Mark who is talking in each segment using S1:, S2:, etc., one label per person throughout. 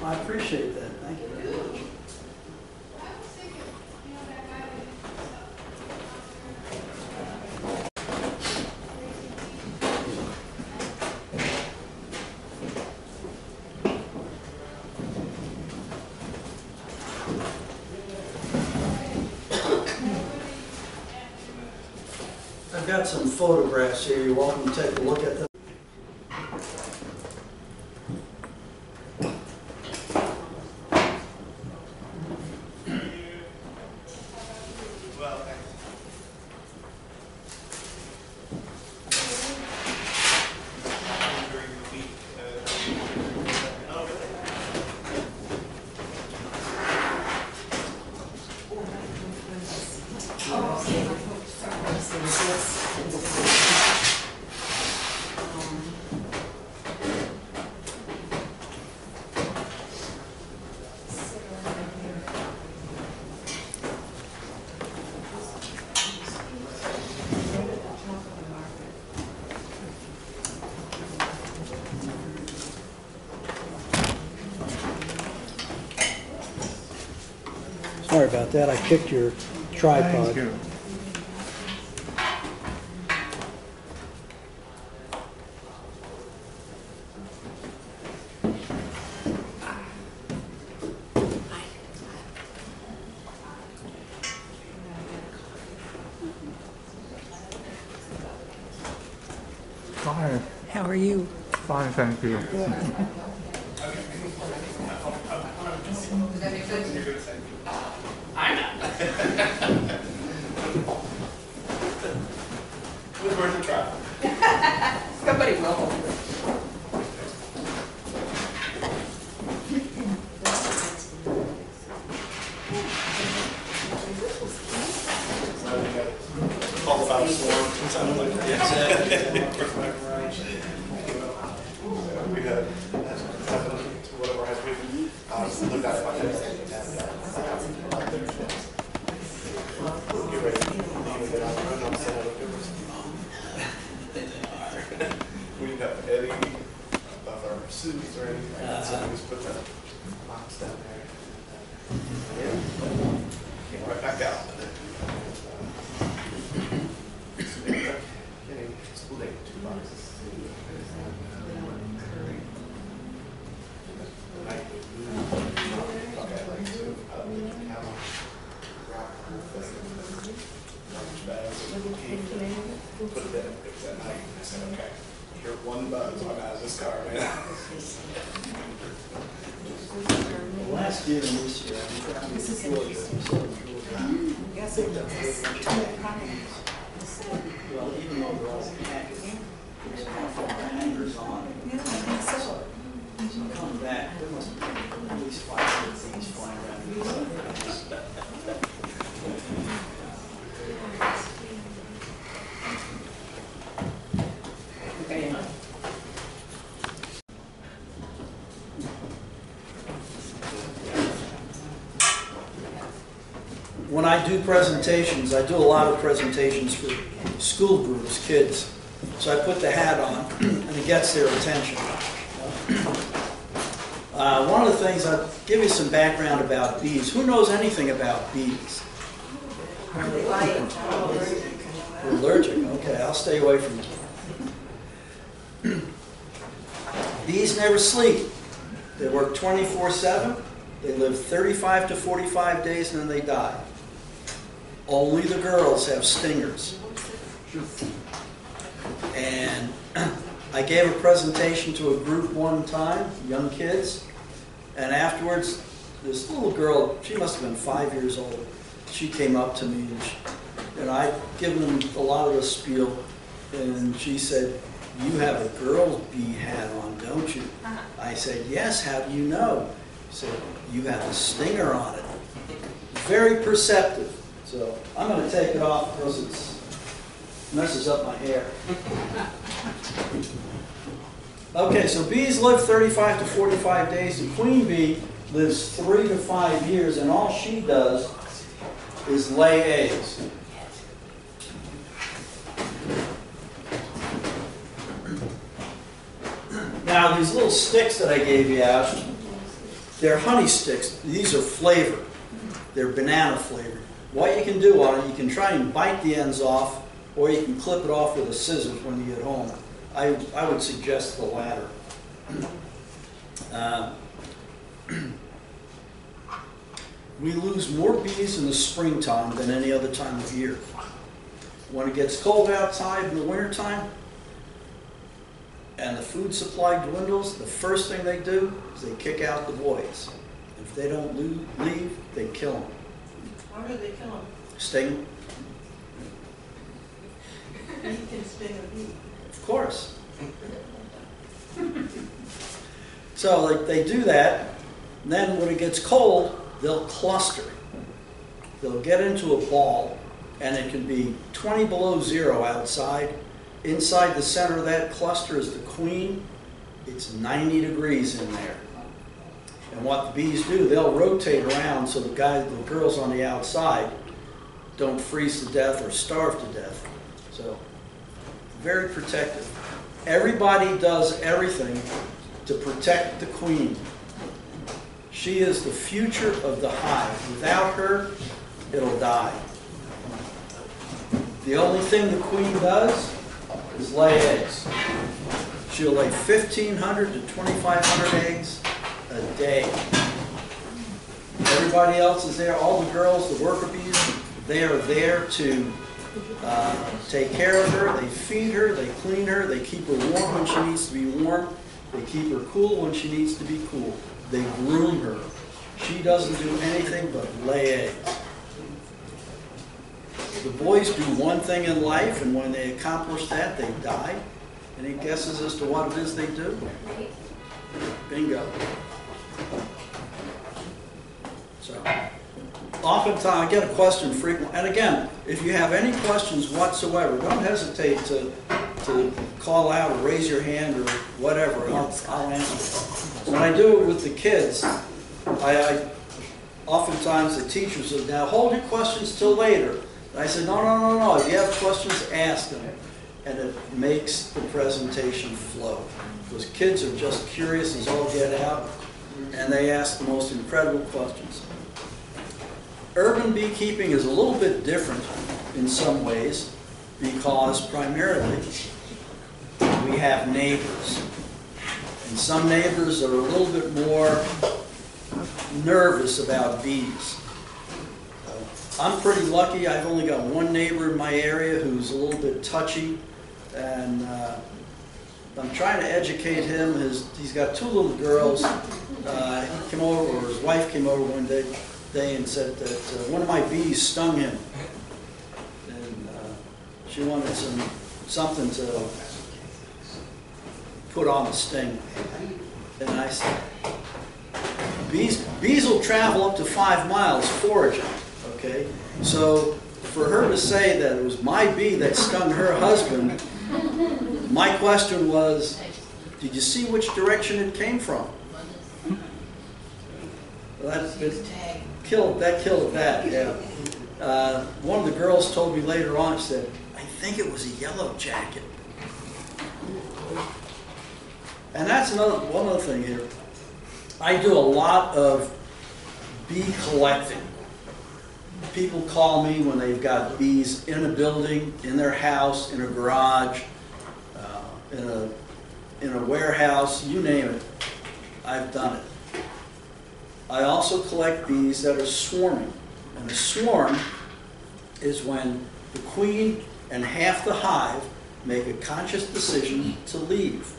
S1: I appreciate that. Thank you very much. I've got some photographs here. You're welcome to take a look at them. Sorry about that. I kicked your tripod.
S2: Thank you. Fine.
S3: How are you?
S2: Fine, thank you.
S4: It was worth a try.
S3: Somebody will hold it.
S4: All about a storm. It sounded like that. We had whatever has been looked at it like this. Get ready to get out the road. I'm saying I looked over. We didn't have Eddie above our suits or anything like that, so we just put the box down there. Came right back out. School day, 2 boxes. Put it in that night. I said, okay, you're one buzz, I'm out of this car, man.
S1: Last year and this year, I'm well, even though they're all packaged, there's half of the hangers on. So coming back, there must be at least 5 of these flying around. When I do presentations, I do a lot of presentations for school groups, kids. So I put the hat on, and it gets their attention. One of the things, I'll give you some background about bees. Who knows anything about bees? You're allergic? Okay, I'll stay away from it. Bees never sleep. They work 24/7. They live 35 to 45 days and then they die. Only the girls have stingers. And I gave a presentation to a group one time, young kids, and afterwards, this little girl, she must have been 5 years old, she came up to me and I'd given them a lot of the spiel, and she said, "You have a girl's bee hat on, don't you?" I said, "Yes, how do you know?" She said, "You have a stinger on it." Very perceptive. So I'm going to take it off because it messes up my hair. Okay, so bees live 35 to 45 days. The queen bee lives 3 to 5 years, and all she does is lay eggs. Now, these little sticks that I gave you out, they're honey sticks. These are flavored. They're banana flavored. What you can do on it, you can try and bite the ends off, or you can clip it off with a scissors when you get home. I would suggest the latter. We lose more bees in the springtime than any other time of year. When it gets cold outside in the wintertime and the food supply dwindles, the first thing they do is they kick out the boys. If they don't leave, they kill them.
S3: How do they kill them?
S1: Sting them.
S3: You can sting a bee.
S1: Of course. So like, they do that, and then when it gets cold, they'll cluster. They'll get into a ball, and it can be 20 below zero outside. Inside the center of that cluster is the queen. It's 90 degrees in there. And what the bees do, they'll rotate around so the girls on the outside don't freeze to death or starve to death. So, very protective. Everybody does everything to protect the queen. She is the future of the hive. Without her, it'll die. The only thing the queen does is lay eggs. She'll lay 1,500 to 2,500 eggs a day. Everybody else is there. All the girls, the worker bees, they are there to take care of her. They feed her, they clean her, they keep her warm when she needs to be warm. They keep her cool when she needs to be cool. They groom her. She doesn't do anything but lay eggs. The boys do one thing in life, and when they accomplish that, they die. Any guesses as to what it is they do? Bingo. So, oftentimes I get a question frequently, and again, if you have any questions whatsoever, don't hesitate to call out or raise your hand or whatever, and I'll answer. When I do it with the kids, oftentimes the teachers say, now hold your questions till later. And I said, no, if you have questions, ask them. And it makes the presentation flow. Because kids are just curious as all get out, and they ask the most incredible questions. Urban beekeeping is a little bit different in some ways, because primarily we have neighbors. And some neighbors are a little bit more nervous about bees. I'm pretty lucky. I've only got one neighbor in my area who's a little bit touchy, and I'm trying to educate him. He's got 2 little girls. He came over, or his wife came over one day and said that one of my bees stung him, and she wanted something to put on the sting. And I said, bees will travel up to 5 miles foraging. Okay, so for her to say that it was my bee that stung her husband, my question was, did you see which direction it came from? That killed that, yeah. One of the girls told me later on, she said, I think it was a yellow jacket. And that's one other thing here. I do a lot of bee collecting. People call me when they've got bees in a building, in their house, in a garage, in a warehouse, you name it. I've done it. I also collect bees that are swarming. And a swarm is when the queen and half the hive make a conscious decision to leave.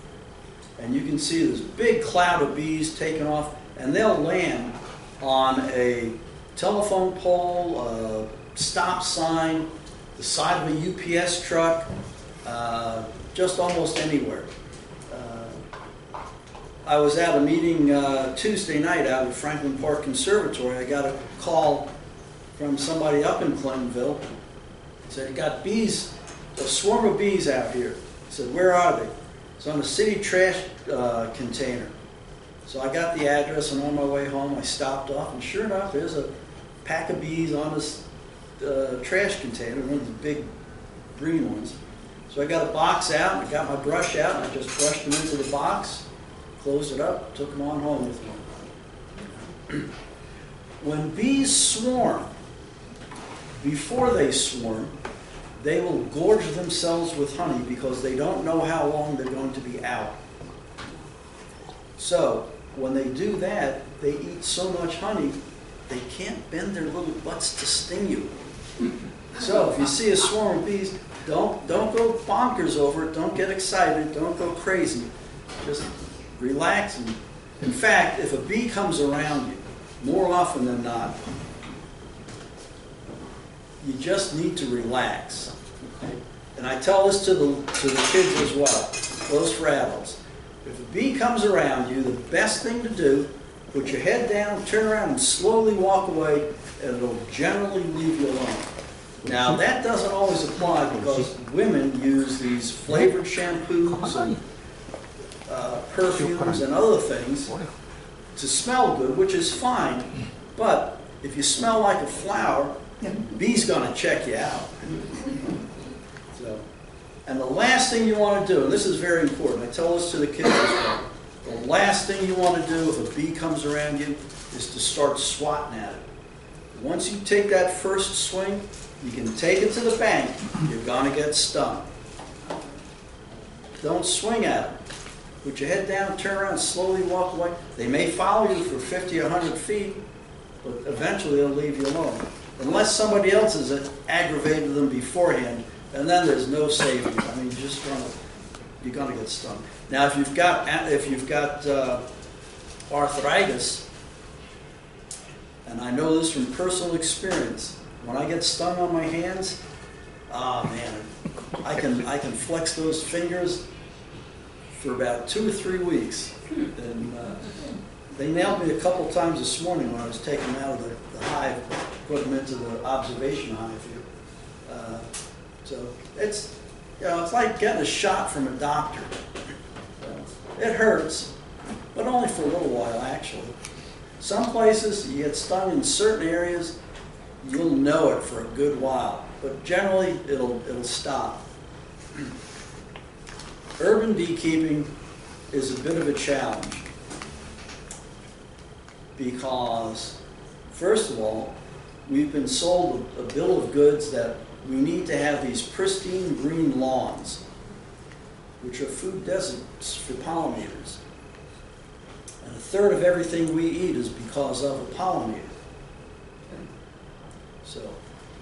S1: And you can see this big cloud of bees taking off, and they'll land on a telephone pole, a stop sign, the side of a UPS truck, just almost anywhere. I was at a meeting Tuesday night out at Franklin Park Conservatory. I got a call from somebody up in Clintonville. Said, you got bees, a swarm of bees out here. I said, where are they? It's on a city trash container. So I got the address, and on my way home I stopped off, and sure enough, there's a pack of bees on this trash container, one of the big green ones. So I got a box out, I got my brush out, and I just brushed them into the box, closed it up, took them on home with me. When bees swarm, before they swarm, they will gorge themselves with honey because they don't know how long they're going to be out. So when they do that, they eat so much honey, they can't bend their little butts to sting you. So if you see a swarm of bees, don't go bonkers over it, don't get excited, don't go crazy. Just relax. And in fact, if a bee comes around you, more often than not, you just need to relax. Okay? And I tell this to the kids as well, close for adults. If a bee comes around you, the best thing to do, put your head down, turn around, and slowly walk away, and it'll generally leave you alone. Now, that doesn't always apply because women use these flavored shampoos and perfumes and other things to smell good, which is fine. But if you smell like a flower, bee's going to check you out. So, and the last thing you want to do, and this is very important, I tell this to the kids as well, the last thing you want to do if a bee comes around you is to start swatting at it. Once you take that first swing, you can take it to the bank, you're going to get stung. Don't swing at them. Put your head down, turn around, slowly walk away. They may follow you for 50 or 100 feet, but eventually they'll leave you alone. Unless somebody else has aggravated them beforehand, and then there's no saving. I mean, you're gonna get stung. Now, if you've got arthritis, and I know this from personal experience, when I get stung on my hands, man, I can flex those fingers for about 2 or 3 weeks. And they nailed me a couple times this morning when I was taking them out of the hive, put them into the observation hive here. So it's like getting a shot from a doctor. It hurts, but only for a little while actually. Some places you get stung in certain areas, you'll know it for a good while, but generally it'll stop. Urban beekeeping is a bit of a challenge because, first of all, we've been sold a bill of goods that we need to have these pristine green lawns, which are food deserts for pollinators. And a third of everything we eat is because of a pollinator. So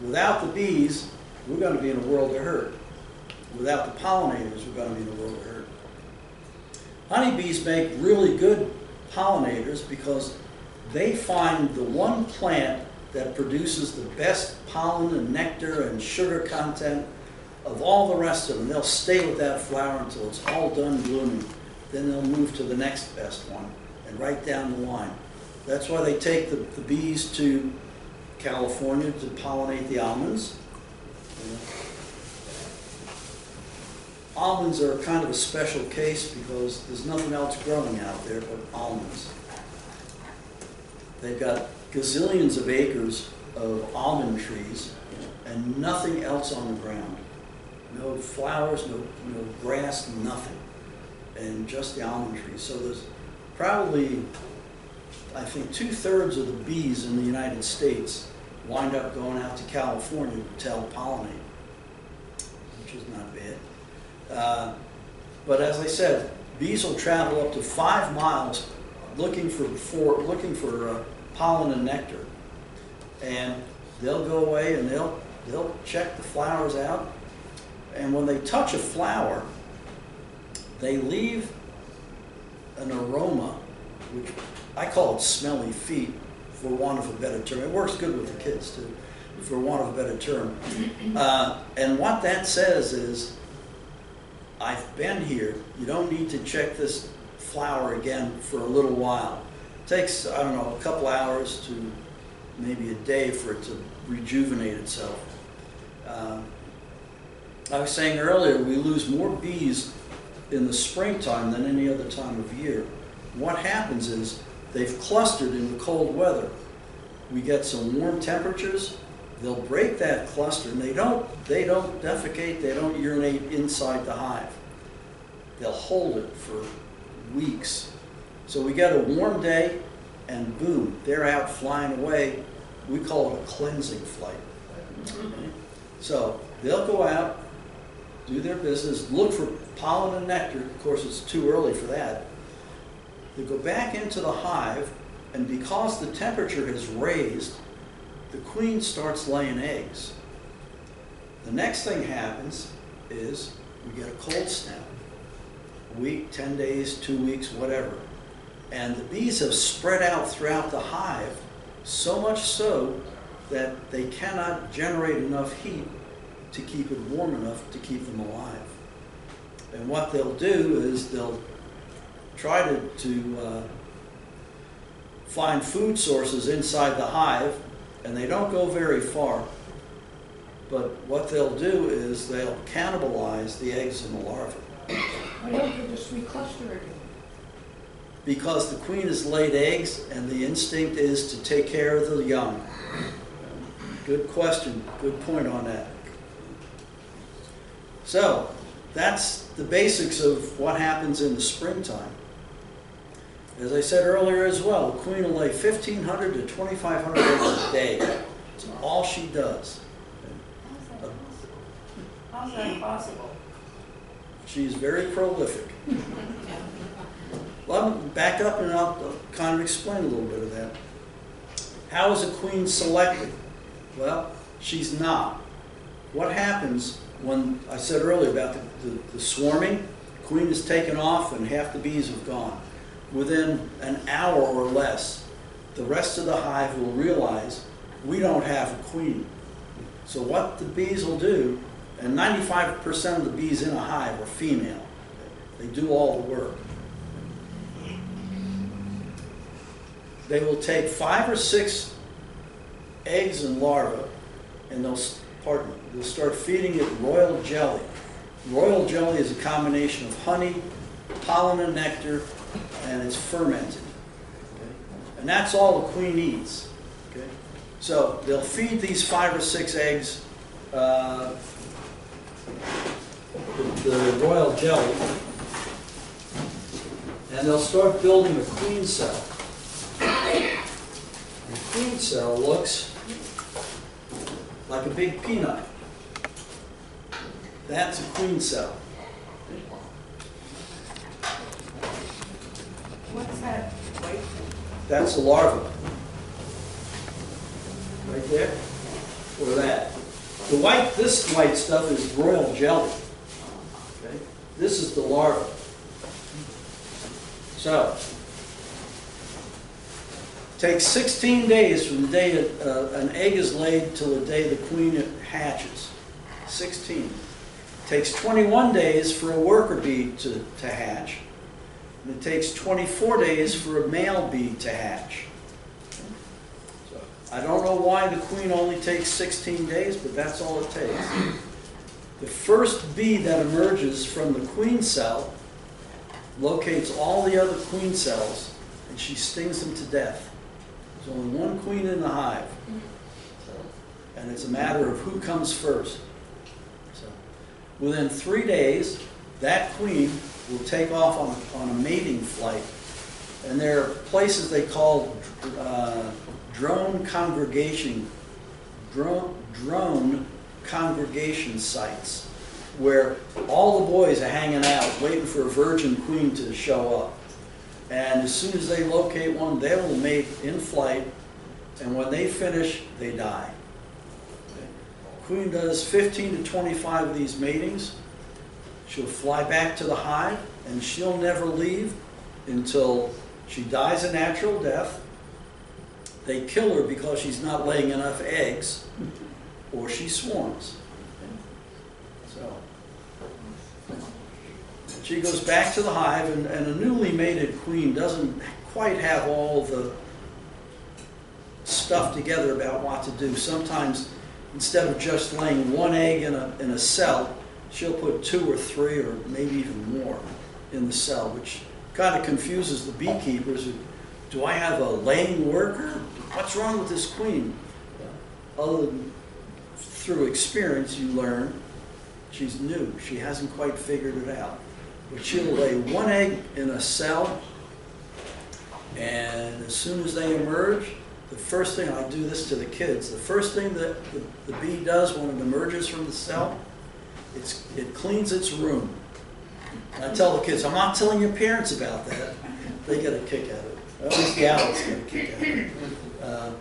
S1: without the bees, we're going to be in a world of hurt. Without the pollinators, we're going to be in a world of hurt. Honeybees make really good pollinators because they find the one plant that produces the best pollen and nectar and sugar content of all the rest of them. They'll stay with that flower until it's all done blooming. Then they'll move to the next best one and right down the line. That's why they take the bees to California to pollinate the almonds. Almonds are kind of a special case because there's nothing else growing out there but almonds. They've got gazillions of acres of almond trees and nothing else on the ground. No flowers, no grass, nothing. And just the almond trees. So there's probably, I think, 2/3 of the bees in the United States wind up going out to California to help pollinate, which is not bad. But as I said, bees will travel up to 5 miles looking for pollen and nectar, and they'll go away and they'll check the flowers out. And when they touch a flower, they leave an aroma, which I call it smelly feet, for want of a better term. It works good with the kids too, for want of a better term. And what that says is, I've been here. You don't need to check this flower again for a little while. It takes, I don't know, a couple hours to maybe a day for it to rejuvenate itself. I was saying earlier, we lose more bees in the springtime than any other time of year. what happens is they've clustered in the cold weather. We get some warm temperatures, they'll break that cluster, and they don't defecate, they don't urinate inside the hive. They'll hold it for weeks. So we get a warm day, and boom, they're out flying away. We call it a cleansing flight. Okay? So they'll go out, do their business, look for pollen and nectar. Of course, it's too early for that. They go back into the hive, and because the temperature has raised, the queen starts laying eggs. The next thing happens is we get a cold snap. A week, 10 days, 2 weeks, whatever. And the bees have spread out throughout the hive, so much so that they cannot generate enough heat to keep it warm enough to keep them alive. And what they'll do is they'll try to find food sources inside the hive, and they don't go very far. But what they'll do is they'll cannibalize the eggs and the larvae.
S3: Why don't you just recluster again?
S1: Because the queen has laid eggs, and the instinct is to take care of the young. Good question, good point on that. So, that's the basics of what happens in the springtime. As I said earlier as well, the queen will lay 1,500 to 2,500 eggs a day. That's all she does.
S3: How's that possible?
S1: She's very prolific. Well, I'm back up and I'll kind of explain a little bit of that. How is a queen selected? Well, she's not. What happens when, I said earlier about the swarming, queen is taken off and half the bees have gone. Within an hour or less, the rest of the hive will realize we don't have a queen. So what the bees will do, and 95% of the bees in a hive are female. They do all the work. They will take 5 or 6 eggs and larvae, and they'll start feeding it royal jelly. Royal jelly is a combination of honey, pollen and nectar, and it's fermented. Okay? And that's all the queen eats. Okay? So they'll feed these 5 or 6 eggs the royal jelly, and they'll start building a queen cell. The queen cell looks like a big peanut. That's a queen cell.
S3: What's that white thing?
S1: That's the larva. Right there. Or that. This white stuff is royal jelly. Okay? This is the larva. So, it takes 16 days from the day an egg is laid till the day the queen hatches. 16. It takes 21 days for a worker bee to hatch. And it takes 24 days for a male bee to hatch. So, I don't know why the queen only takes 16 days, but that's all it takes. The first bee that emerges from the queen cell locates all the other queen cells, and she stings them to death. There's only one queen in the hive. And it's a matter of who comes first. So, within 3 days, that queen will take off on a mating flight. And there are places they call drone congregation sites, where all the boys are hanging out waiting for a virgin queen to show up. And as soon as they locate one, they will mate in flight, and when they finish, they die. Okay. Queen does 15 to 25 of these matings. She'll fly back to the hive, and she'll never leave until she dies a natural death. They kill her because she's not laying enough eggs, or she swarms. So she goes back to the hive, and a newly mated queen doesn't quite have all the stuff together about what to do. Sometimes, instead of just laying one egg in a cell, she'll put 2 or 3 or maybe even more in the cell, which kind of confuses the beekeepers. Do I have a laying worker? What's wrong with this queen? Other than through experience, you learn she's new. She hasn't quite figured it out. But she'll lay one egg in a cell, and as soon as they emerge, the first thing, I do this to the kids, the first thing that the bee does when it emerges from the cell, it cleans its room. And I tell the kids, I'm not telling your parents about that. They get a kick out of it. At least the adults get a kick out of it.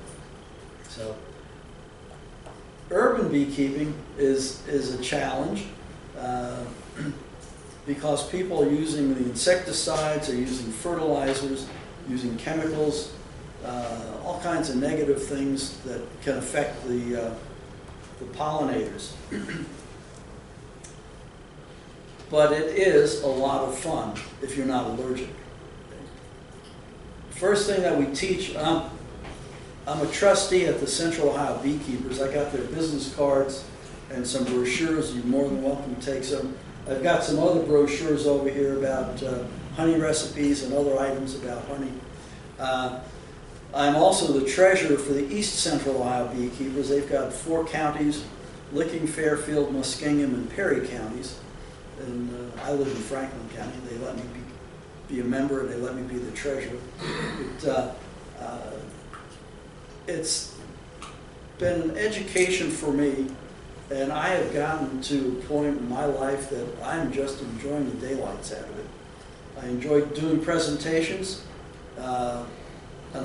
S1: So, urban beekeeping is a challenge because people are using the insecticides, are using fertilizers, using chemicals, all kinds of negative things that can affect the pollinators. But it is a lot of fun if you're not allergic. First thing that we teach, I'm a trustee at the Central Ohio Beekeepers. I got their business cards and some brochures. You're more than welcome to take some. I've got some other brochures over here about honey recipes and other items about honey. I'm also the treasurer for the East Central Ohio Beekeepers. They've got 4 counties, Licking, Fairfield, Muskingum, and Perry counties. And I live in Franklin County. They let me be a member, and they let me be the treasurer. It's been an education for me, and I have gotten to a point in my life that I'm just enjoying the daylights out of it. I enjoy doing presentations, and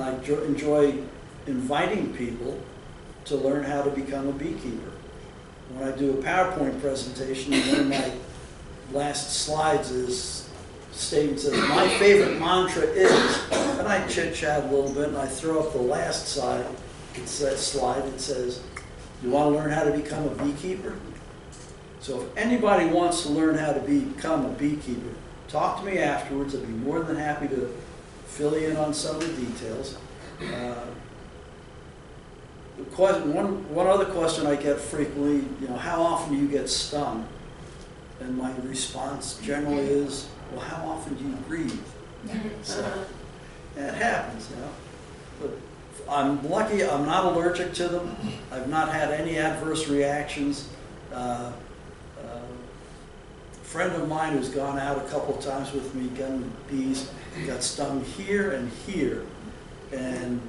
S1: I enjoy inviting people to learn how to become a beekeeper. When I do a PowerPoint presentation, one of my last slides says, my favorite mantra is, and I chit-chat a little bit, and I throw up the last slide. It's that slide that says, you want to learn how to become a beekeeper? So if anybody wants to learn how to become a beekeeper, talk to me afterwards. I'd be more than happy to fill you in on some of the details. One other question I get frequently, how often do you get stung? And my response generally is, well, how often do you breathe? So, it happens, But I'm lucky I'm not allergic to them. I've not had any adverse reactions. A friend of mine who's gone out a couple of times with me gunning bees got stung here and here, and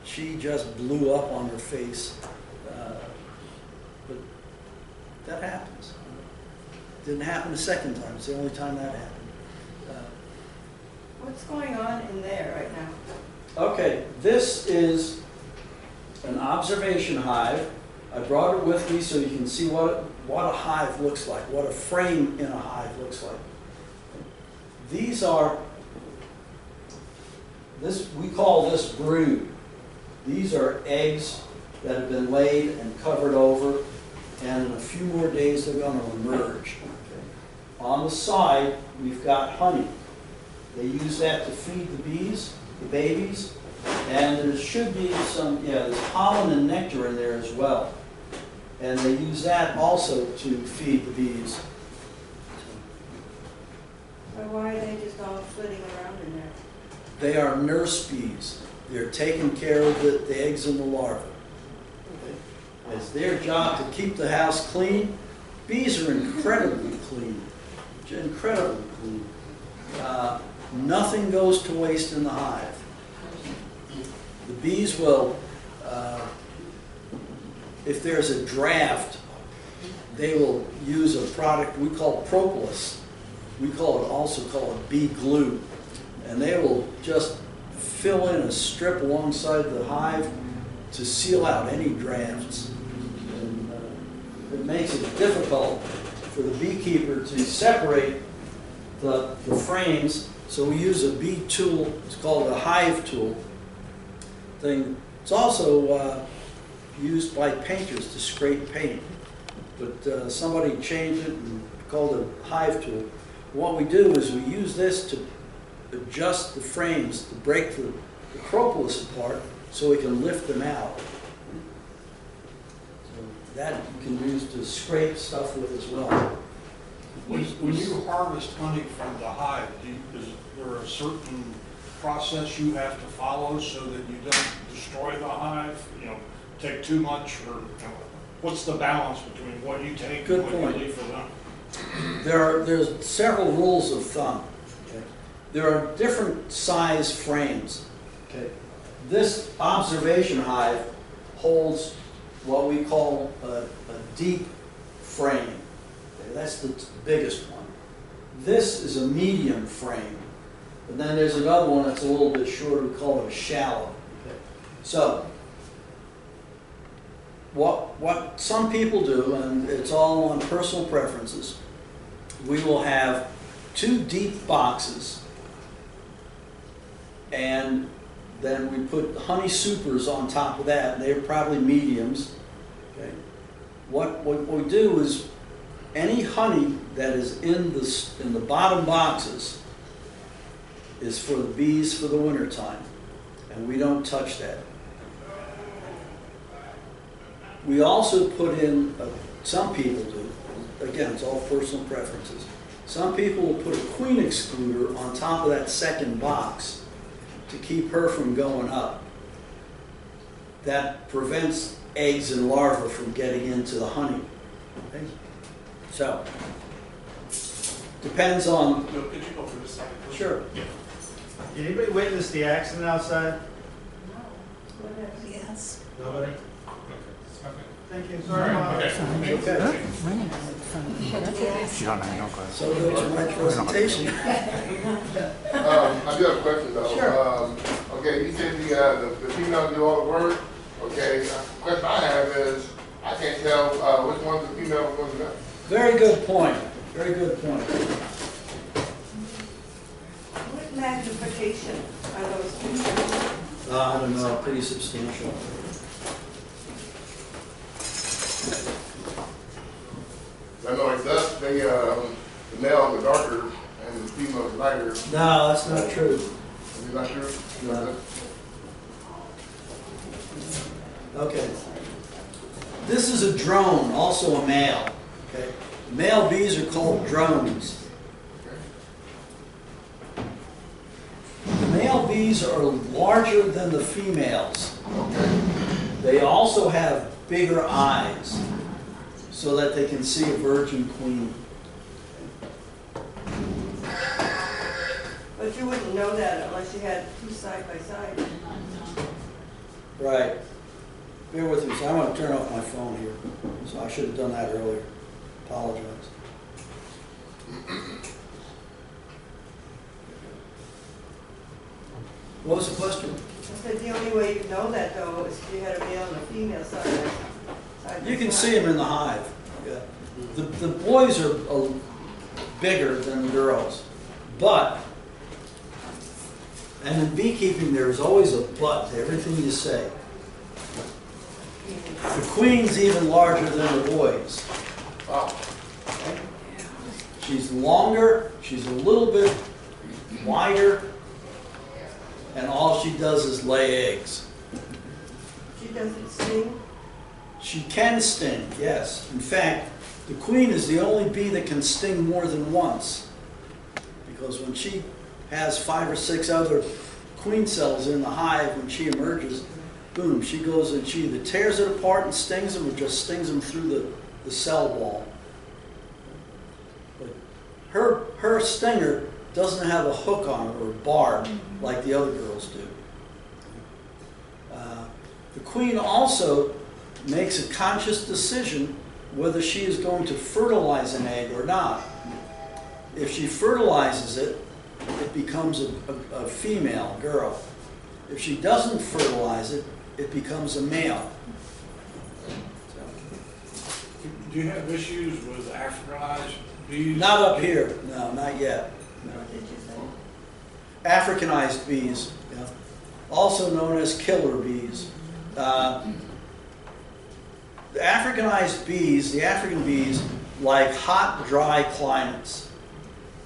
S1: she just blew up on her face. But that happens. Didn't happen a second time. It's the only time that happened.
S3: What's going on in there right now?
S1: Okay, this is an observation hive. I brought it with me so you can see what a hive looks like, what a frame in a hive looks like. These are, we call this brood. These are eggs that have been laid and covered over, and in a few more days they're going to emerge. Okay. On the side, we've got honey. They use that to feed the bees, the babies, and there should be there's pollen and nectar in there as well. And they use that also to feed the bees.
S3: So why are they just all flitting around in there?
S1: They are nurse bees. They're taking care of the eggs and the larvae. Okay. It's their job to keep the house clean. Bees are incredibly clean, incredibly clean. Nothing goes to waste in the hive. The bees will, if there's a draft, they will use a product we call propolis. We also call it bee glue. And they will just fill in a strip alongside the hive to seal out any drafts. And it makes it difficult for the beekeeper to separate the frames. So we use a bee tool. It's called a hive tool thing. It's also used by painters to scrape paint. But somebody changed it and called it a hive tool. What we do is we use this to adjust the frames, to break the propolis apart so we can lift them out. So that you can use to scrape stuff with as well.
S5: When you harvest honey from the hive, is there a certain process you have to follow so that you don't destroy the hive? You know, take too much, or what's the balance between what you take
S1: Good
S5: and what
S1: point.
S5: you leave for them?
S1: There's several rules of thumb. Okay? There are different size frames. Okay? This observation hive holds what we call a deep frame. Okay? That's the biggest one. This is a medium frame. And then there's another one that's a little bit shorter, we call it a shallow. Okay? So, what some people do, and it's all on personal preferences, we will have 2 deep boxes, and then we put honey supers on top of that, and they're probably mediums. Okay? What we do is any honey that is in the bottom boxes is for the bees for the winter time, and we don't touch that. We also put in, some people do, again, it's all personal preferences. Some people will put a queen excluder on top of that second box to keep her from going up. That prevents eggs and larvae from getting into the honey. Okay? So, depends on...
S4: Could you go for this side?
S1: Sure.
S6: Did anybody witness the accident outside?
S3: Yes.
S6: Nobody? Thank you. Sorry.
S1: Okay. So goes my presentation.
S7: I do have a question though.
S1: Sure.
S7: Okay, you said the female do all the work. Okay, the question I have is, I can't tell which one's the female and which one's not.
S1: Very good point. Very good point.
S3: What magnification are those pictures?
S1: I don't know, pretty substantial.
S7: I know like that, the male is darker and the female is lighter.
S1: No, that's not true.
S7: Is it not true?
S1: No. Okay. This is a drone, also a male. Okay. Male bees are called drones. The male bees are larger than the females.
S7: Okay.
S1: They also have bigger eyes so that they can see a virgin queen.
S3: But you wouldn't know that unless you had 2 side by side.
S1: Right. Bear with me. So I want to turn off my phone here. So I should have done that earlier. Apologize. What was the question?
S3: I said the only way you'd know that though is if you had a male and a female side by side.
S1: You can see them in the hive. Yeah. The boys are bigger than the girls. But, and in beekeeping there's always a but to everything you say. The queen's even larger than the boys.
S7: Wow.
S1: She's longer, she's a little bit wider, and all she does is lay eggs.
S3: She doesn't sting.
S1: She can sting, yes. In fact, the queen is the only bee that can sting more than once. Because when she has 5 or 6 other queen cells in the hive, when she emerges, boom, she goes and she either tears it apart and stings them or just stings them through the cell wall. But her stinger doesn't have a hook on it or a barb like the other girls do. The queen also makes a conscious decision whether she is going to fertilize an egg or not. If she fertilizes it, it becomes a female girl. If she doesn't fertilize it, it becomes a male.
S5: Do you have issues with Africanized bees?
S1: Not up here, no, not yet. No.
S3: Did you say?
S1: Africanized bees, yeah. Also known as killer bees. The Africanized bees, the African bees, like hot, dry climates.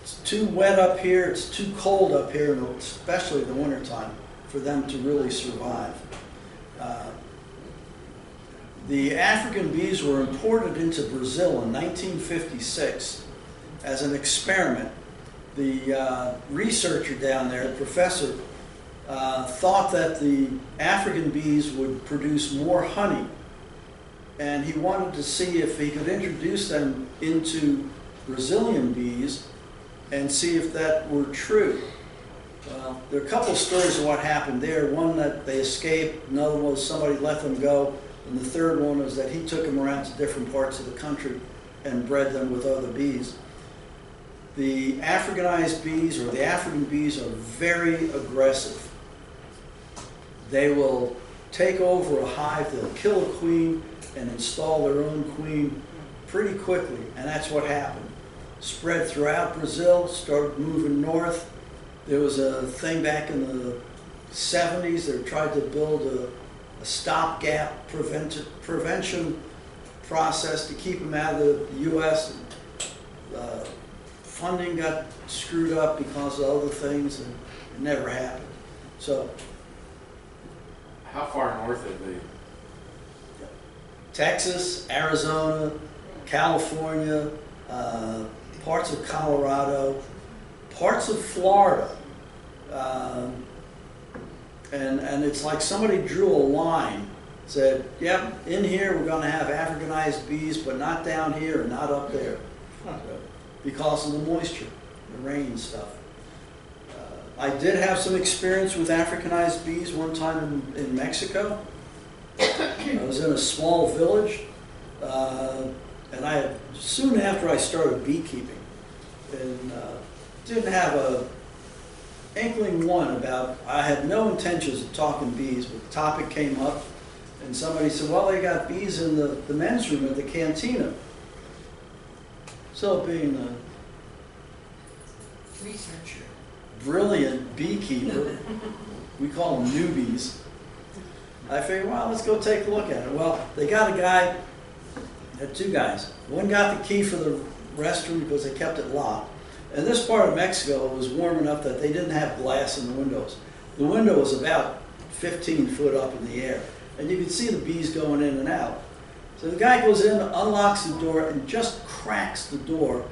S1: It's too wet up here, it's too cold up here, especially in the wintertime, for them to really survive. The African bees were imported into Brazil in 1956, as an experiment. The researcher down there, the professor, thought that the African bees would produce more honey, and he wanted to see if he could introduce them into Brazilian bees and see if that were true. Well, there are a couple of stories of what happened there. One that they escaped, another was somebody let them go, and the third one was that he took them around to different parts of the country and bred them with other bees. The Africanized bees, or the African bees, are very aggressive. They will take over a hive, they'll kill a queen and install their own queen pretty quickly, and that's what happened. Spread throughout Brazil, started moving north. There was a thing back in the 70s, they tried to build a stopgap prevention process to keep them out of the U.S. Funding got screwed up because of other things, and it never happened. So,
S8: how far north are they?
S1: Texas, Arizona, California, parts of Colorado, parts of Florida. And it's like somebody drew a line, said, yep, in here we're going to have Africanized bees, but not down here and not up there. Because of the moisture, the rain and stuff. I did have some experience with Africanized bees one time in Mexico. I was in a small village, and soon after I started beekeeping, and didn't have a inkling one about, I had no intentions of talking bees, but the topic came up, and somebody said, well, they got bees in the men's room at the cantina. So being a
S3: Researcher.
S1: brilliant beekeeper, we call them newbies, I figured, well, let's go take a look at it. Well, they got a guy, had two guys. One got the key for the restroom because they kept it locked. And this part of Mexico was warm enough that they didn't have glass in the windows. The window was about 15 foot up in the air, and you could see the bees going in and out. So the guy goes in, unlocks the door, and just cracks the door,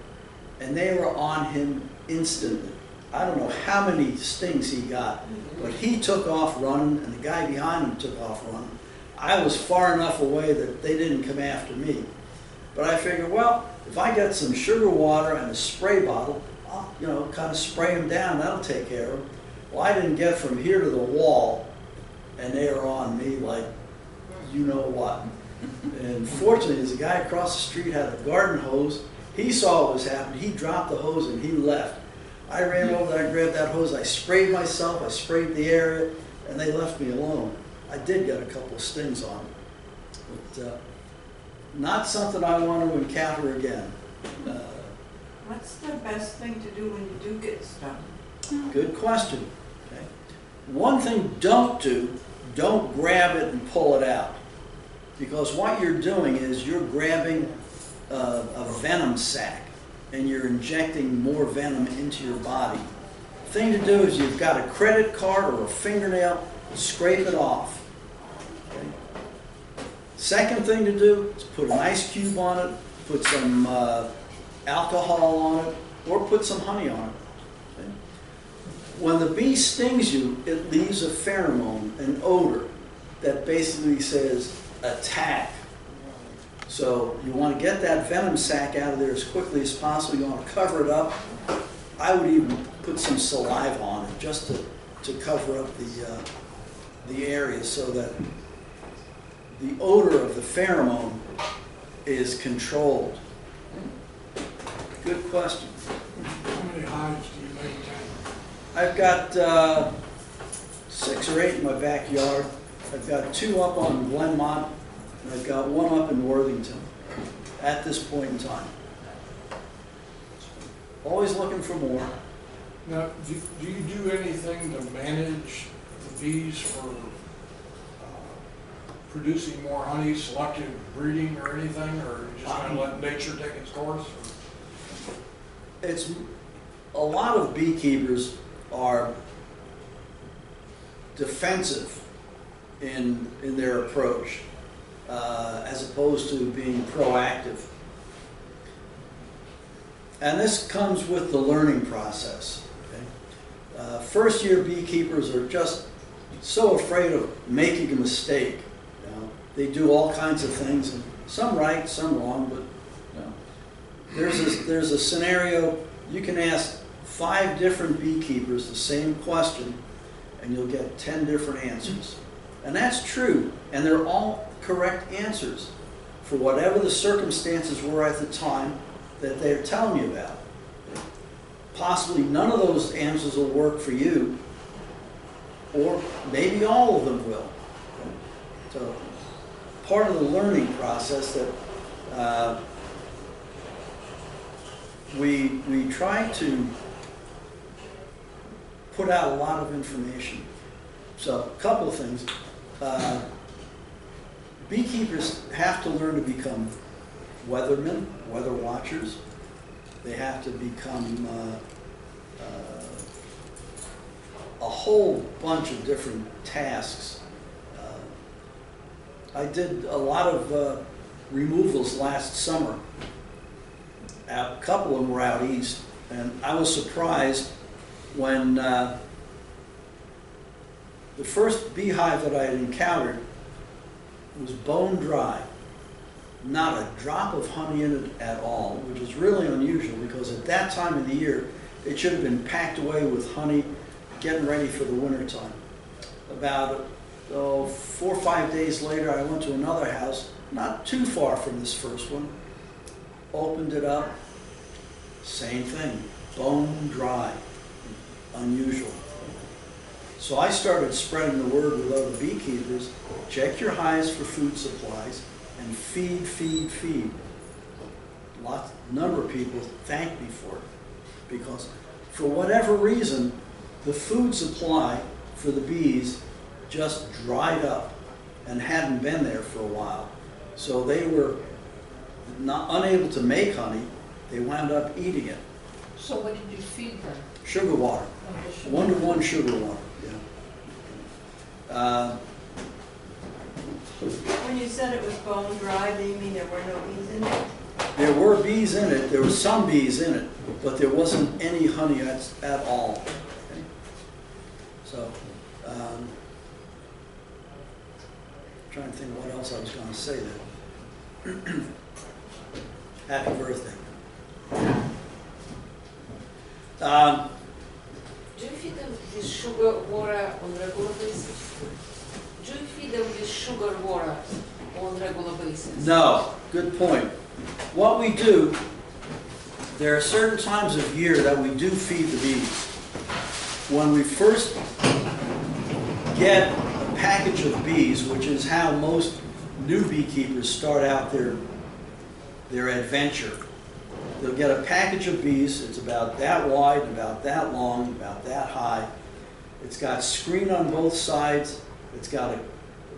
S1: and they were on him instantly. I don't know how many stings he got, but he took off running, and the guy behind him took off running. I was far enough away that they didn't come after me. But I figured, well, if I get some sugar water and a spray bottle, I'll, kind of spray them down, that'll take care of them. Well, I didn't get from here to the wall, and they were on me like, you know what. And fortunately, there's a guy across the street had a garden hose. He saw what was happening. He dropped the hose and he left. I ran over there, I grabbed that hose, I sprayed myself, I sprayed the area, and they left me alone. I did get a couple of stings on it, but not something I want to encounter again.
S3: What's the best thing to do when you do get stung?
S1: Good question. Okay. One thing don't do, don't grab it and pull it out. Because what you're doing is you're grabbing a venom sac and you're injecting more venom into your body. The thing to do is you've got a credit card or a fingernail, scrape it off. Okay. Second thing to do is put an ice cube on it, put some alcohol on it, or put some honey on it. Okay. When the bee stings you, it leaves a pheromone, an odor, that basically says attack. So you want to get that venom sac out of there as quickly as possible. You want to cover it up. I would even put some saliva on it just to cover up the area so that the odor of the pheromone is controlled. Good question.
S5: How many hives do you maintain?
S1: I've got 6 or 8 in my backyard. I've got 2 up on Glenmont, and I've got 1 up in Worthington at this point in time. Always looking for more.
S5: Now, do you do anything to manage the bees for producing more honey, selective breeding or anything, or you just kind of let nature take its course?
S1: It's a lot of beekeepers are defensive in their approach as opposed to being proactive. And this comes with the learning process. Okay? First-year beekeepers are just so afraid of making a mistake. You know? They do all kinds of things, and some right, some wrong, but you know. There's a scenario, you can ask 5 different beekeepers the same question, and you'll get 10 different answers. And that's true, and they're all correct answers for whatever the circumstances were at the time that they're telling you about. Possibly none of those answers will work for you, or maybe all of them will. So part of the learning process that we try to put out a lot of information. So a couple of things. Beekeepers have to learn to become weathermen, weather watchers. They have to become a whole bunch of different tasks. I did a lot of removals last summer. A couple of them were out east, and I was surprised when the first beehive that I had encountered was bone dry. Not a drop of honey in it at all, which is really unusual because at that time of the year, it should have been packed away with honey, getting ready for the winter time. About 4 or 5 days later, I went to another house, not too far from this first one, opened it up, same thing, bone dry, unusual. So I started spreading the word with other beekeepers, check your hives for food supplies, and feed, feed, feed. A number of people thanked me for it, because for whatever reason, the food supply for the bees just dried up and hadn't been there for a while. So they were unable to make honey, they wound up eating it.
S9: So what did you feed them?
S1: Sugar water,
S9: Okay,
S1: 1-to-1 sugar water, yeah.
S3: When you said it was bone dry, do you mean there were no bees in it?
S1: There were bees in it, there were some bees in it, but there wasn't any honey at all. Okay? So, trying to think what else I was going to say there. Happy birthday.
S9: Do you feed them with sugar water on regular basis? Do you feed them with sugar water on regular basis?
S1: No, good point. What we do, there are certain times of year that we do feed the bees. When we first get a package of bees, which is how most new beekeepers start out their adventure. They'll get a package of bees. It's about that wide, about that long, about that high. It's got screen on both sides. It's got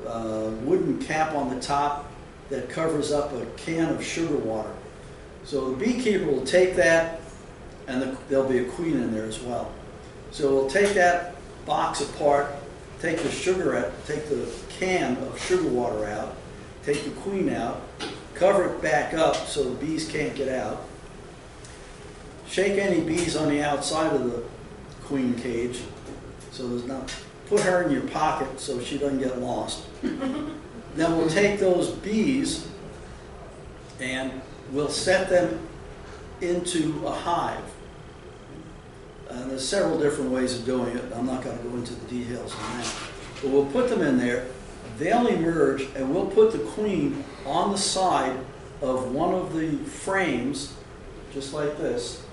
S1: a wooden cap on the top that covers up a can of sugar water. So the beekeeper will take that, and there'll be a queen in there as well. So we'll take that box apart, take the can of sugar water out, take the queen out, cover it back up so the bees can't get out, shake any bees on the outside of the queen cage, so there's not, put her in your pocket so she doesn't get lost. Then we'll take those bees and we'll set them into a hive. And there's several different ways of doing it. I'm not going to go into the details on that. But we'll put them in there, they'll emerge, and we'll put the queen on the side of one of the frames, just like this,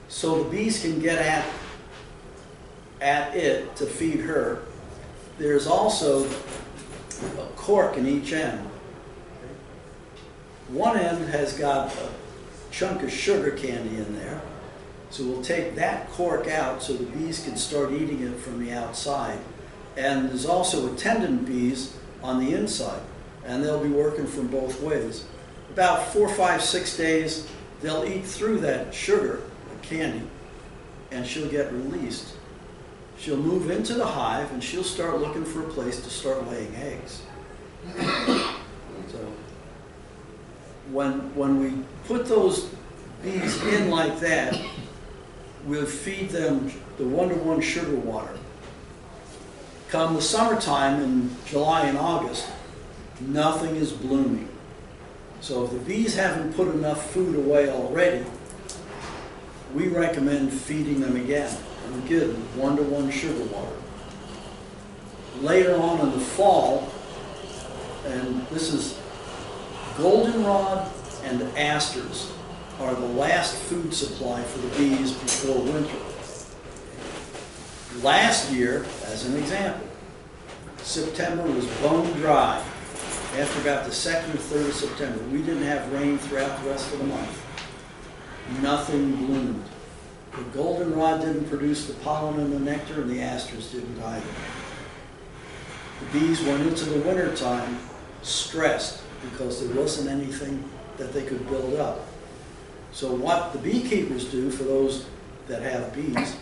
S1: so the bees can get at it to feed her. There's also a cork in each end. One end has got a chunk of sugar candy in there. So we'll take that cork out so the bees can start eating it from the outside. And there's also attendant bees on the inside, and they'll be working from both ways. About 4, 5, 6 days, they'll eat through that sugar, the candy, and she'll get released. She'll move into the hive, and she'll start looking for a place to start laying eggs. So when we put those bees in like that, we'll feed them the 1-to-1 sugar water. Come the summertime in July and August, nothing is blooming. So if the bees haven't put enough food away already, we recommend feeding them again. And give them 1-to-1 sugar water. Later on in the fall, and this is goldenrod and asters are the last food supply for the bees before winter. Last year, as an example, September was bone dry. After about the 2nd or 3rd of September, we didn't have rain throughout the rest of the month. Nothing bloomed. The goldenrod didn't produce the pollen and the nectar, and the asters didn't either. The bees went into the wintertime stressed because there wasn't anything that they could build up. So what the beekeepers do for those that have bees,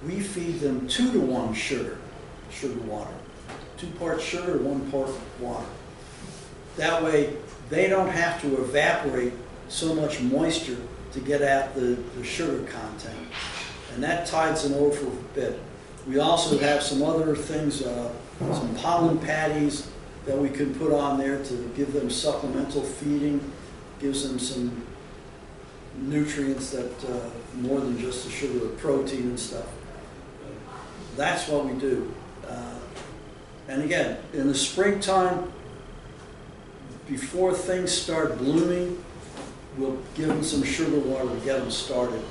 S1: we feed them 2-to-1 sugar water. 2 parts sugar, 1 part water. That way they don't have to evaporate so much moisture to get at the sugar content. And that tides them over a bit. We also have some other things, some pollen patties that we can put on there to give them supplemental feeding, gives them some nutrients that more than just the sugar, protein and stuff. That's what we do. And again, in the springtime, before things start blooming, we'll give them some sugar water to get them started.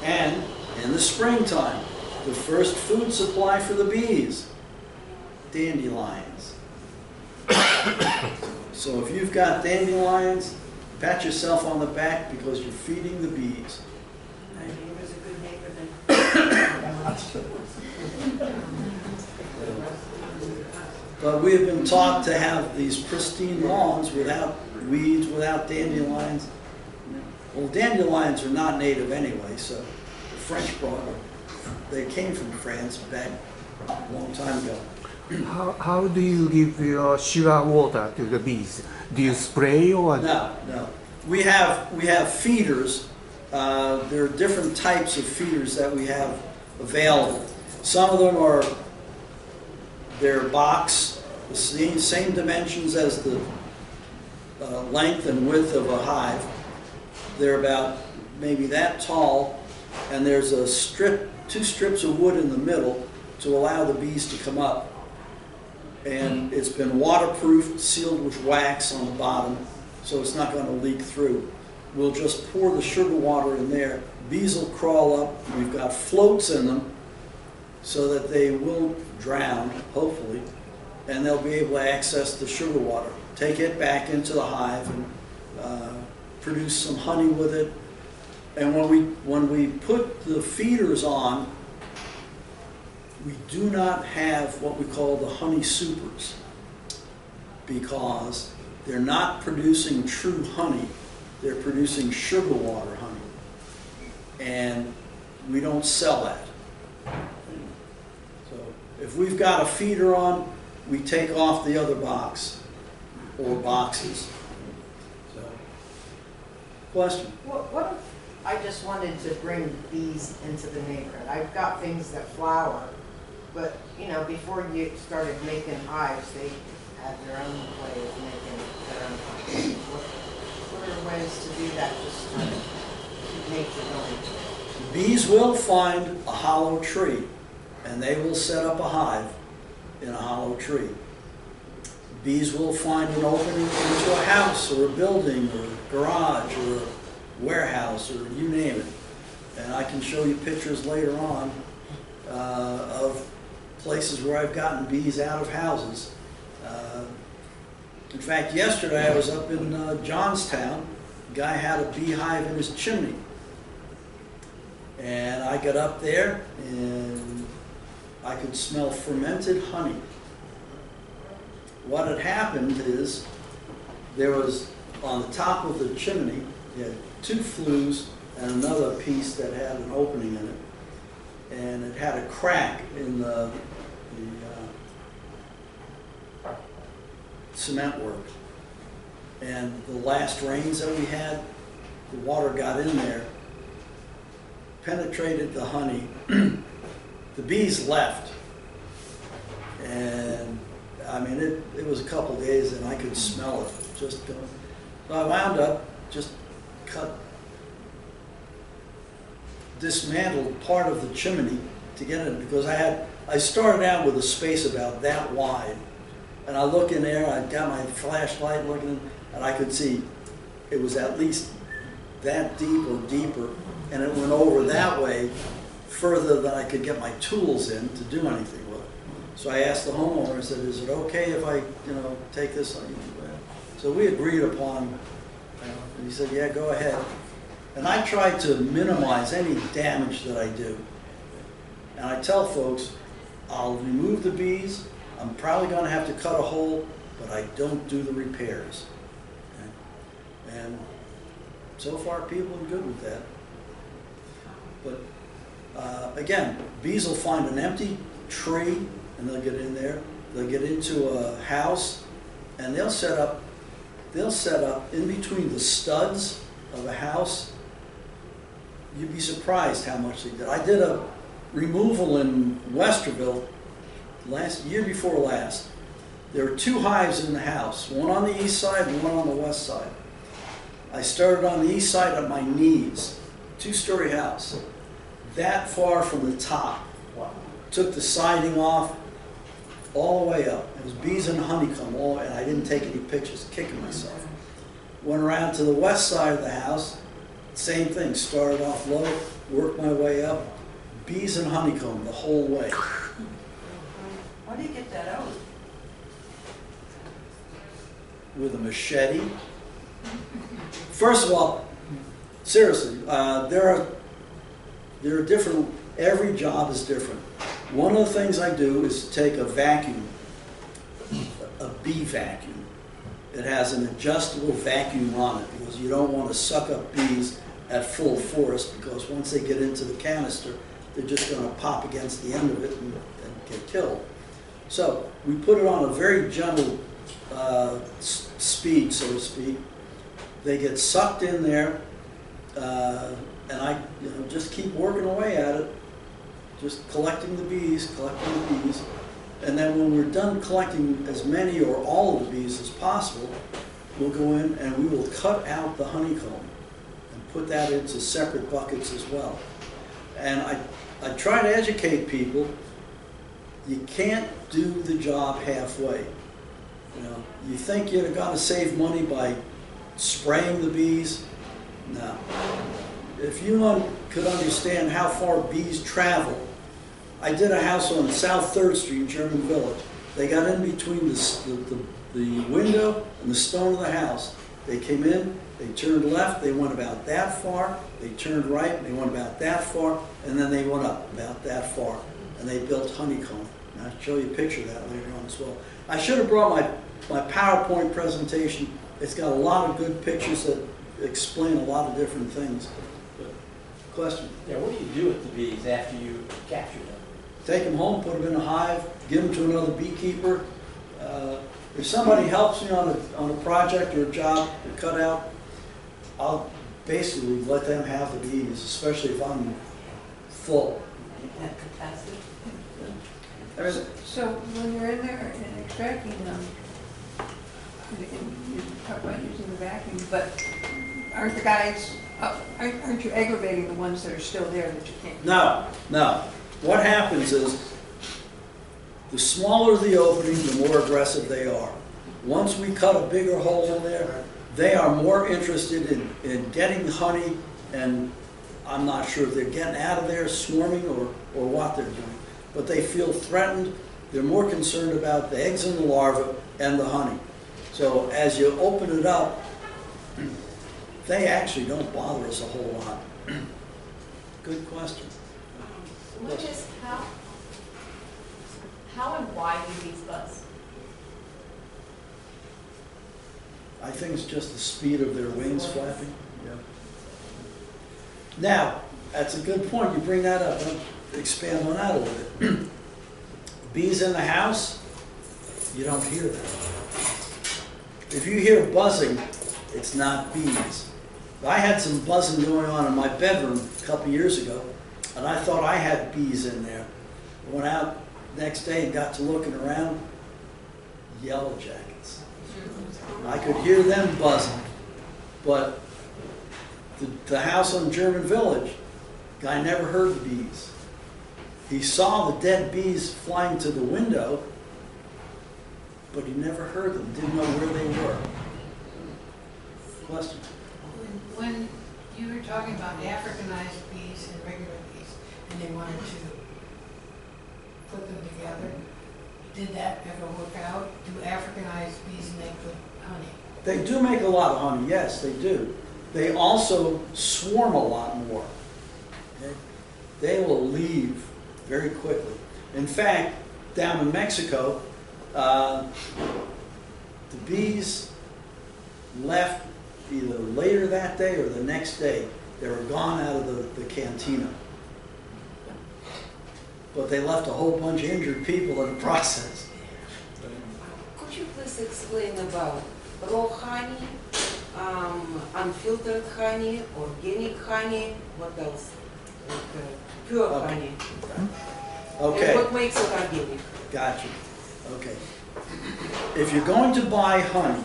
S1: And in the springtime, the first food supply for the bees, dandelions. So if you've got dandelions, pat yourself on the back because you're feeding the bees.
S3: My neighbor's a good neighbor then.
S1: But we have been taught to have these pristine lawns without weeds, without dandelions. Well, dandelions are not native anyway, so the French brought them. They came from France back a long time ago.
S2: How do you give your sugar water to the bees? Do you spray or?
S1: No. We have feeders. There are different types of feeders that we have available. Some of them are their box, the same dimensions as the length and width of a hive. They're about maybe that tall, and there's a strip, 2 strips of wood in the middle to allow the bees to come up. And it's been waterproofed, sealed with wax on the bottom, so it's not going to leak through. We'll just pour the sugar water in there. Bees will crawl up. We've got floats in them so that they will drown, hopefully, and they'll be able to access the sugar water. Take it back into the hive and produce some honey with it. And when we put the feeders on, we do not have what we call the honey supers because they're not producing true honey. They're producing sugar water honey. And we don't sell that. So if we've got a feeder on, we take off the other box or boxes. So, question?
S3: What if I just wanted to bring bees into the neighborhood? I've got things that flower, but you know, before you started making hives, they had their own way of making their own hives. What are ways to do that just to keep nature going?
S1: Bees will find a hollow tree, and they will set up a hive in a hollow tree. Bees will find an opening into a house or a building or a garage or a warehouse or you name it. And I can show you pictures later on of places where I've gotten bees out of houses. In fact, yesterday I was up in Johnstown. A guy had a beehive in his chimney. And I got up there and I could smell fermented honey. What had happened is there was on the top of the chimney, you had 2 flues and another piece that had an opening in it. And it had a crack in the cement work. And the last rains that we had the water got in there, penetrated the honey. The bees left. And I mean, it was a couple days and I could smell it just going. So I wound up just dismantled part of the chimney to get it, because I started out with a space about that wide. And I look in there, I got my flashlight looking, and I could see it was at least that deep or deeper, and it went over that way further than I could get my tools in to do anything with it. So I asked the homeowner, I said, is it okay if I, take this on you? So we agreed upon, and he said, yeah, go ahead. And I try to minimize any damage that I do. And I tell folks, I'll remove the bees, I'm probably going to have to cut a hole, but I don't do the repairs. Okay? And so far, people are good with that. But again, bees will find an empty tree, and they'll get in there. They'll get into a house, and they'll set up in between the studs of a house. You'd be surprised how much they did. I did a removal in Westerville year before last. There were 2 hives in the house, one on the east side and one on the west side. I started on the east side at my knees, 2-story house, that far from the top. Took the siding off all the way up. It was bees and honeycomb, and I didn't take any pictures, kicking myself. Went around to the west side of the house, same thing, started off low, worked my way up, bees and honeycomb the whole way.
S3: How do you get that out?
S1: With a machete. First of all, seriously, there are different, every job is different. One of the things I do is take a vacuum, a bee vacuum. It has an adjustable vacuum on it because you don't want to suck up bees at full force, because once they get into the canister, they're just going to pop against the end of it and get killed. So we put it on a very gentle speed, so to speak. They get sucked in there, and I just keep working away at it, just collecting the bees, and then when we're done collecting as many or all of the bees as possible, we'll go in and we will cut out the honeycomb and put that into separate buckets as well. And I try to educate people, you can't do the job halfway. You think you're going to save money by spraying the bees? No. If you could understand how far bees travel, I did a house on South 3rd Street, German Village. They got in between the window and the stone of the house. They came in, they turned left, they went about that far, they turned right, they went about that far, and then they went up about that far. And they built honeycomb. And I'll show you a picture of that later on as well. I should have brought my PowerPoint presentation. It's got a lot of good pictures that explain a lot of different things. But, question?
S10: Yeah, what do you do with the bees after you capture them?
S1: Take them home, put them in a hive, give them to another beekeeper. If somebody helps me on a project or a job to cut out, I'll basically let them have the bees, especially if I'm full.
S11: So when you're in there and extracting them, you talk about using the vacuum, but aren't the guys, aren't you aggravating the ones that are still there that you can't?
S1: No. What happens is, the smaller the opening, the more aggressive they are. Once we cut a bigger hole in there, they are more interested in getting honey, and I'm not sure if they're getting out of there, swarming, or what they're doing. But they feel threatened. They're more concerned about the eggs and the larvae and the honey. So as you open it up, they actually don't bother us a whole lot. Good question.
S12: What is, how and why do these buzz?
S1: I think it's just the speed of their wings flapping. Yeah. Now, that's a good point. You bring that up. I'll expand on that a little bit. Bees in the house, you don't hear that. If you hear buzzing, it's not bees. I had some buzzing going on in my bedroom a couple years ago, and I thought I had bees in there. I went out next day and got to looking around, yellow jackets. I could hear them buzzing, but the house on German Village, guy never heard the bees. He saw the dead bees flying to the window, but he never heard them, didn't know where they were. Question?
S11: When you were talking about Africanized bees and regular bees, and they wanted to put them together, did that ever work out? Do Africanized bees make good honey?
S1: They do make a lot of honey, yes, they do. They also swarm a lot more. Okay? They will leave very quickly. In fact, down in Mexico, the bees left either later that day or the next day. They were gone out of the cantina. But they left a whole bunch of injured people in the process.
S9: Could you please explain about raw honey, unfiltered honey, organic honey, what else? Like, pure honey.
S1: Okay.
S9: And what makes it organic?
S1: Gotcha. Okay. If you're going to buy honey,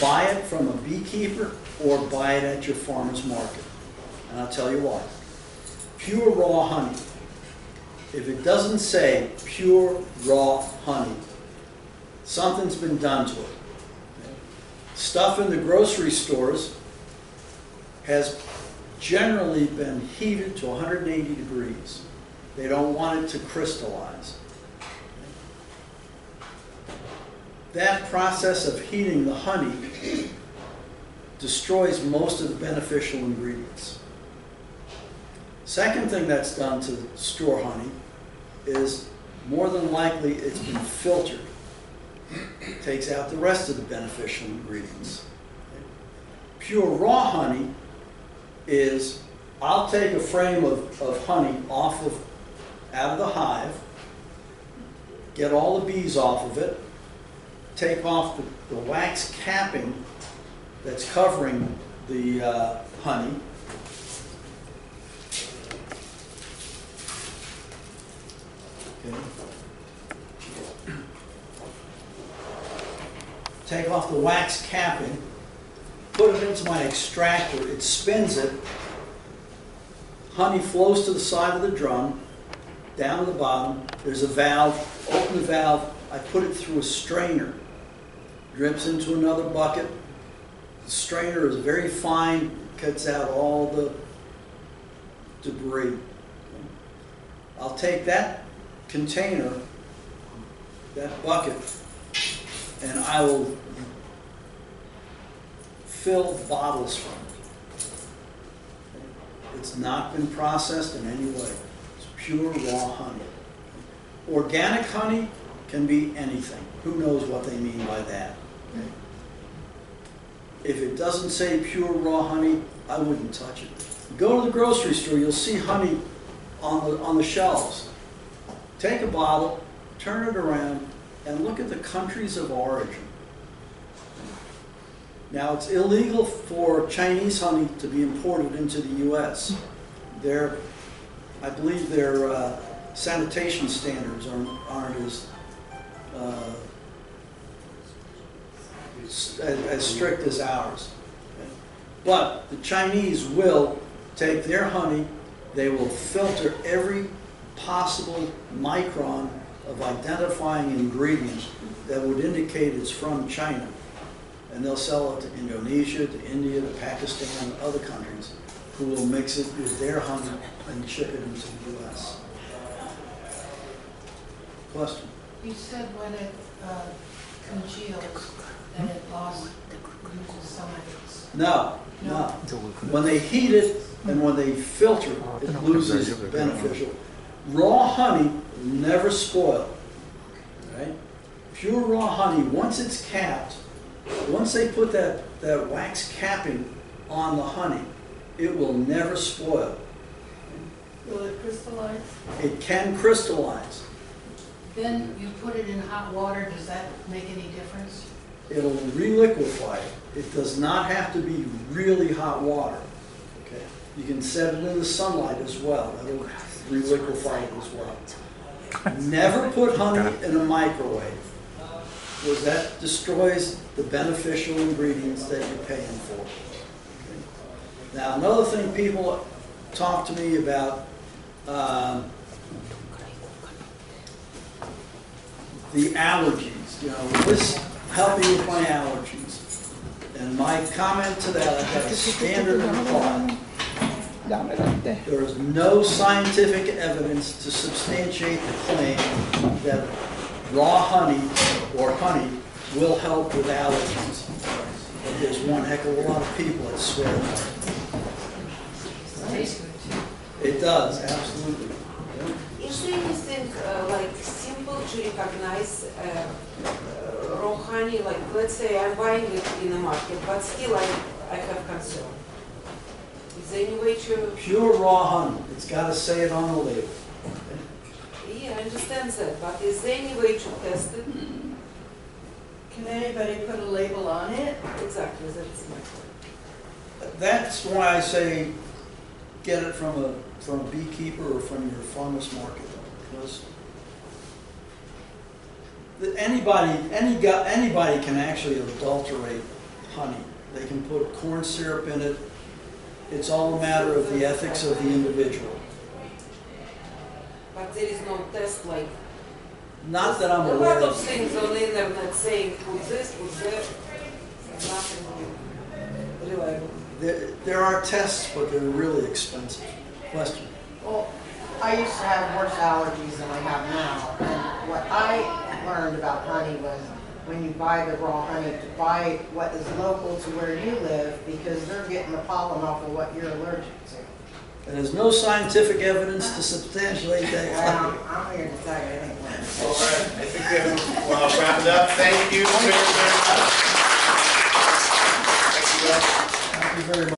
S1: buy it from a beekeeper or buy it at your farmer's market. And I'll tell you why. Pure raw honey. If it doesn't say pure raw honey, something's been done to it. Stuff in the grocery stores has generally been heated to 180 degrees. They don't want it to crystallize. That process of heating the honey destroys most of the beneficial ingredients. Second thing that's done to store honey is more than likely it's been filtered. It takes out the rest of the beneficial ingredients. Pure raw honey is, I'll take a frame of honey out of the hive, get all the bees off of it, take off the wax capping that's covering the honey. Okay. Take off the wax capping, put it into my extractor, it spins it, honey flows to the side of the drum, down to the bottom, there's a valve, open the valve, I put it through a strainer, drips into another bucket. The strainer is very fine, cuts out all the debris. I'll take that container, that bucket, and I will fill bottles from it. It's not been processed in any way. It's pure raw honey. Organic honey can be anything. Who knows what they mean by that? Okay. If it doesn't say pure raw honey, I wouldn't touch it. You go to the grocery store, you'll see honey on the shelves. Take a bottle, turn it around, and look at the countries of origin. Now, it's illegal for Chinese honey to be imported into the U.S. I believe their sanitation standards aren't as strict as ours. But the Chinese will take their honey, they will filter every possible micron of identifying ingredient that would indicate it's from China. And they'll sell it to Indonesia, to India, to Pakistan, and other countries who will mix it with their honey and ship it into the U.S. Question?
S11: You said when it congeals, that it loses some of its...
S1: No. When they heat it and when they filter it, it loses beneficial. Raw honey will never spoil. Right? Pure raw honey, once it's capped, once they put that wax capping on the honey, it will never spoil.
S11: Will it crystallize?
S1: It can crystallize.
S11: Then you put it in hot water, does that make any difference?
S1: it'll re-liquefy it. It does not have to be really hot water. Okay, you can set it in the sunlight as well. That'll re-liquefy it as well. Never put honey in a microwave, because that destroys the beneficial ingredients that you're paying for. Okay. Now, another thing people talk to me about, the allergies. You know, will this help me with my allergies? And my comment to that, I've got a standard reply. There is no scientific evidence to substantiate the claim that raw honey or honey will help with allergies. But there's one heck of a lot of people that swear by it. It does, absolutely.
S9: Is there anything like simple to recognize raw honey? Like, let's say I'm buying it in the market, but still I have concern. Is there any way to...
S1: Pure raw honey, it's got to say it on the label.
S9: Yeah, I understand that, but is there any way to test it?
S3: Can anybody put a label on it?
S9: Exactly, that's my point.
S1: That's why I say get it from a beekeeper or from your farmer's market. Because anybody can actually adulterate honey. They can put corn syrup in it. It's all a matter of the ethics of the individual.
S9: But there is no test like...
S1: Not that I'm
S9: a
S1: aware
S9: lot of
S1: of.
S9: things on the internet saying put this, put that. Nothing reliable.
S1: There are tests, but they're really expensive. Question.
S3: Well, I used to have worse allergies than I have now. And what I learned about honey was when you buy the raw honey, to buy what is local to where you live, because they're getting the pollen off of what you're allergic to.
S1: And there's no scientific evidence to substantiate that.
S3: Well, I'm here to tell you, it ain't working.
S4: All right, I think we have to wrap it up. Thank you very, very much. Thank you, guys.
S1: Thank you very much.